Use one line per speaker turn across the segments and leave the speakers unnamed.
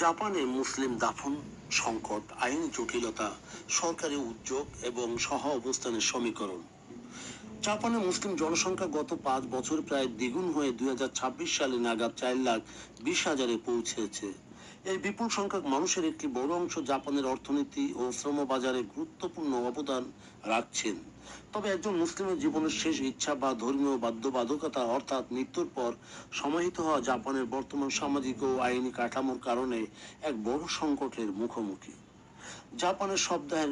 জাপানে মুসলিম দাফন সংকট, আইনি জটিলতা, সরকারি উদ্যোগ এবং সহ অবস্থানের সমীকরণ। জাপানে মুসলিম জনসংখ্যা গত 5 বছর প্রায় দ্বিগুণ হয়ে 2026 সালে নাগাদ 4,20,000-এ পৌঁছেছে। এই বিপুল সংখ্যক মানুষের একটি বড় অংশ জাপানের অর্থনীতি ও শ্রম বাজারে গুরুত্বপূর্ণ অবদান রাখছেন। তবে একজন মুসলিমের জীবনের শেষ ইচ্ছা বা ধর্মীয় বাধ্যবাধকতা অর্থাৎ মৃত্যুর পর সমাহিত হওয়া জাপানের বর্তমান সামাজিক ও আইনি কাঠামোর কারণে এক বড় সংকটের মুখোমুখি। জাপানের শব্দের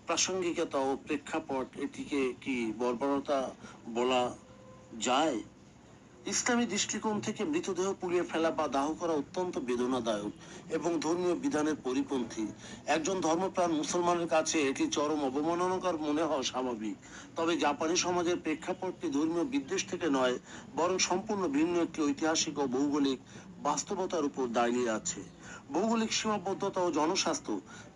প্রাসঙ্গিকতা ও প্রেক্ষাপট, এটিকে কি বর্বরতা বলা যায়? ইসলামী দৃষ্টিকোণ থেকে মৃতদেহ পুড়িয়ে ফেলা বা দাহ করা অত্যন্ত বেদনাদায়ক এবং ধর্মীয় বিধানের পরিপন্থী। একজন ধর্মপ্রাণ মুসলমানের কাছে এটি চরম অবমাননাকর মনে হওয়া স্বাভাবিক। তবে জাপানি সমাজের প্রেক্ষাপটটি ধর্মীয় বিদ্বেষ থেকে নয়, বরং সম্পূর্ণ ভিন্ন একটি ঐতিহাসিক ও ভৌগোলিক বাস্তবতার উপর দাঁড়িয়ে আছে। ভৌগোলিক সীমাবদ্ধতা ও জনস্বাস্থ্য।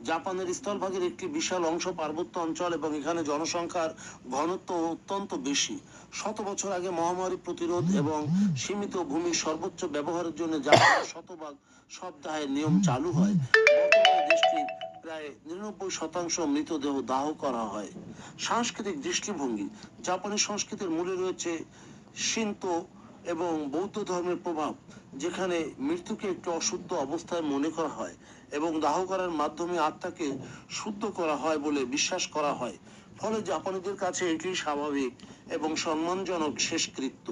জাপানের স্থলভাগের একটি বিশাল অংশ পার্বত্য অঞ্চল এবং এখানে জনসংখ্যার ঘনত্ব অত্যন্ত বেশি। শত বছর আগে মহামারী প্রতিরোধ এবং সীমিত ভূমির সর্বোচ্চ ব্যবহারের জন্য জাপানের শতভাগ সপ্তাহের নিয়ম চালু হয়। বর্তমানে দেশটির প্রায় 99% মৃতদেহ দাহ করা হয়। সাংস্কৃতিক দৃষ্টিভঙ্গি। জাপানি সংস্কৃতির মূলে রয়েছে শিন্তো এবং বৌদ্ধ ধর্মের প্রভাব, যেখানে মৃত্যুকে একটি অশুদ্ধ অবস্থায় মনে করা হয় এবং দাহ করার মাধ্যমে আত্মাকে শুদ্ধ করা হয় বলে বিশ্বাস করা হয়। ফলে জাপানিদের কাছে এটি স্বাভাবিক এবং সম্মানজনক শেষকৃত্য।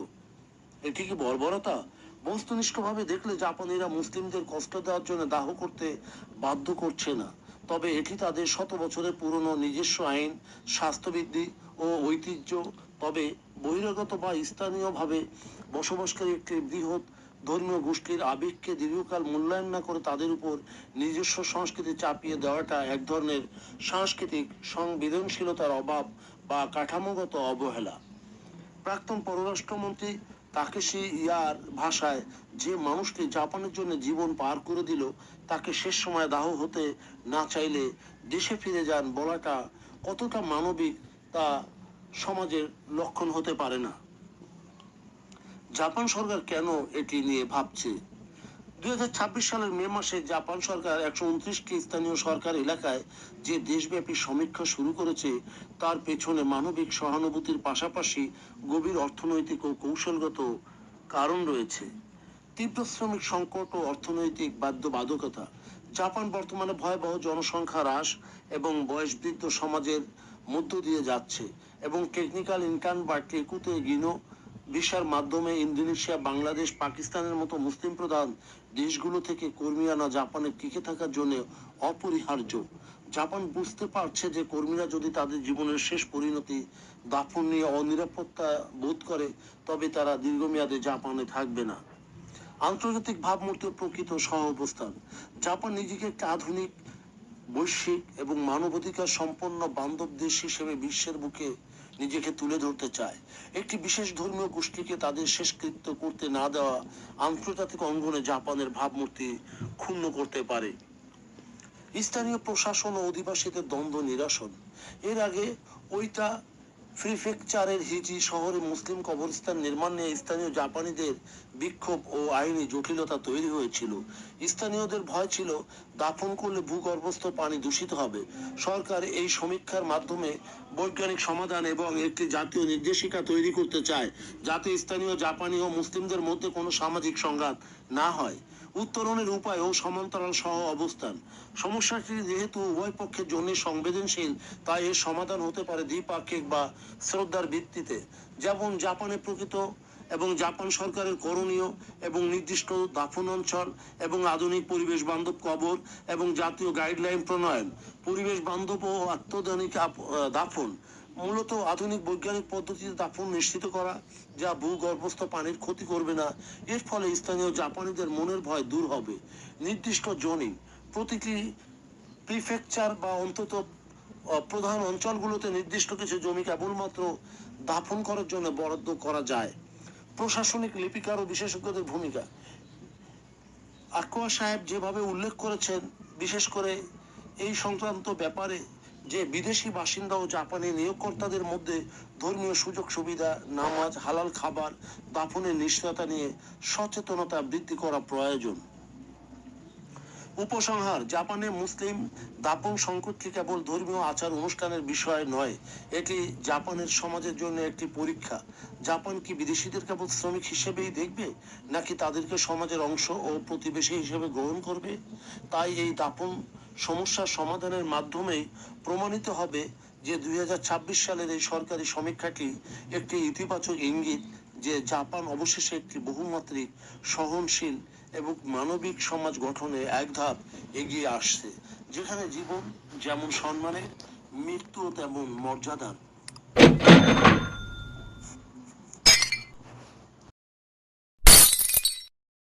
এটি কি বর্বরতা? বস্তুনিষ্ঠভাবে দেখলে জাপানিরা মুসলিমদের কষ্ট দেওয়ার জন্য দাহ করতে বাধ্য করছে না। তবে এটি তাদের শত বছরের পুরনো নিজস্ব আইন, স্বাস্থ্যবিধি ও ঐতিহ্য। তবে বহিরাগত বা স্থানীয়ভাবে বসবাসকারী একটি বৃহৎ ধর্মীয় গোষ্ঠীর আবেগকে দীর্ঘকাল মূল্যায়ন না করে তাদের উপর নিজস্ব সংস্কৃতি চাপিয়ে দেওয়াটা এক ধরনের সাংস্কৃতিক সংবেদনশীলতার অভাব বা কাঠামোগত অবহেলা। প্রাক্তন পররাষ্ট্রমন্ত্রী তাকেশি ইয়ার ভাষায়, যে মানুষটি জাপানের জন্য জীবন পার করে দিল তাকে শেষ সময় দাহ হতে না চাইলে দেশে ফিরে যান বলাটা কতটা মানবিক তা সমাজের লক্ষণ হতে পারে না। জাপান সরকার কেন এটি নিয়ে ভাবছে? 2026 সালের মে মাসে জাপান সরকার 129টি স্থানীয় সরকার এলাকায় যে দেশব্যাপী সমীক্ষা শুরু করেছে, তার পেছনে মানবিক সহানুভূতির পাশাপাশি গভীর অর্থনৈতিক ও কৌশলগত কারণ রয়েছে। তীব্র শ্রমিক সংকট ও অর্থনৈতিক বাধ্যবাধকতা। জাপান বর্তমানে ভয়াবহ জনসংখ্যা হ্রাস এবং বয়সবৃদ্ধ সমাজের মধ্য দিয়ে যাচ্ছে এবং টেকনিক্যাল ইন্টার্ন বা টেকুতে গিনো ভিসার মাধ্যমে ইন্দোনেশিয়া, বাংলাদেশ, পাকিস্তানের মতো মুসলিম প্রধান দেশগুলো থেকে কর্মী আনা জাপানে টিকে থাকার জন্য অপরিহার্য। জাপান বুঝতে পারছে যে কর্মীরা যদি তাদের জীবনের শেষ পরিণতি দাফন নিয়ে অনিরাপত্তা বোধ করে, তবে তারা দীর্ঘমেয়াদে জাপানে থাকবে না। আন্তর্জাতিক ভাবমূর্তি ও প্রকৃত সহ অবস্থান। জাপান নিজেকে একটি আধুনিক, বৈশ্বিক এবং মানবাধিকার সম্পন্ন বান্ধব দেশ হিসেবে বিশ্বের বুকে নিজেকে তুলে ধরতে চায়। একটি বিশেষ ধর্মীয় গোষ্ঠীকে তাদের শেষকৃত্য করতে না দেওয়া আন্তর্জাতিক অঙ্গনে জাপানের ভাবমূর্তি ক্ষুণ্ণ করতে পারে। স্থানীয় প্রশাসন ও অধিবাসীদের দ্বন্দ্ব নিরসন। এর আগে ওইটা প্রিফেকচারের হিজি শহরে মুসলিম কবরস্থান নির্মাণ নিয়ে স্থানীয় জাপানিদের বিক্ষোভ ও আইনি জটিলতা তৈরি হয়েছিল। স্থানীয়দের ভয় ছিল দাফন করলে ভূগর্ভস্থ পানি দূষিত হবে। সরকার এই সমীক্ষার মাধ্যমে বৈজ্ঞানিক সমাধান এবং একটি জাতীয় নির্দেশিকা তৈরি করতে চায়, যাতে স্থানীয় জাপানি ও মুসলিমদের মধ্যে কোনো সামাজিক সংঘাত না হয়। উত্তরণের উপায় ও সমান্তরাল সহ অবস্থান। সমস্যাটি যেহেতু উভয় পক্ষের জন্য সংবেদনশীল, তাই এর সমাধান হতে পারে দ্বিপাক্ষিক বা শ্রদ্ধার ভিত্তিতে। যেমন জাপানে প্রকৃত এবং জাপান সরকারের করণীয় এবং নির্দিষ্ট দাফন অঞ্চল এবং আধুনিক পরিবেশ বান্ধব কবর এবং জাতীয় গাইডলাইন প্রণয়ন। পরিবেশ বান্ধব ও আত্মদানিক দাফন মূলত আধুনিক বৈজ্ঞানিক পদ্ধতিতে দাফন নিশ্চিত করা, যা ভূগর্ভস্থ পানির ক্ষতি করবে না। এর ফলে স্থানীয় জাপানিদের মনের ভয় দূর হবে। নির্দিষ্ট জোনিং। প্রতিটি প্রিফেকচার বা অন্তত প্রধান অঞ্চলগুলোতে নির্দিষ্ট কিছু জমি কেবলমাত্র দাফন করার জন্য বরাদ্দ করা যায়। প্রশাসনিক লিপিকার ও বিশেষজ্ঞদের ভূমিকা। আকুয়া সাহেব যেভাবে উল্লেখ করেছেন, বিশেষ করে এই সংক্রান্ত ব্যাপারে, যে বিদেশি বাসিন্দা ও জাপানি নিয়োগকর্তাদের মধ্যে ধর্মীয় সুযোগ সুবিধা, নামাজ, হালাল খাবার, দাফনের নিশ্চয়তা নিয়ে সচেতনতা বৃদ্ধি করা প্রয়োজন। উপসংহার: জাপানে মুসলিম দাপন সংকটটি কেবল ধর্মীয় আচার অনুষ্ঠানের বিষয় নয়, এটি জাপানের সমাজের জন্য একটি পরীক্ষা। জাপান কি বিদেশিদের কেবল শ্রমিক হিসেবেই দেখবে, নাকি তাদেরকে সমাজের অংশ ও প্রতিবেশী হিসেবে গ্রহণ করবে? তাই এই দাপন সমস্যার সমাধানের মাধ্যমেই প্রমাণিত হবে যে 2026 সালের এই সরকারি সমীক্ষাটি একটি ইতিবাচক ইঙ্গিত যে জাপান অবশেষে একটি বহুমাত্রিক, সহনশীল এবং মানবিক সমাজ গঠনে এক ধাপ এগিয়ে আসছে, যেখানে জীবন যেমন সম্মানের, মৃত্যু তেমন মর্যাদার।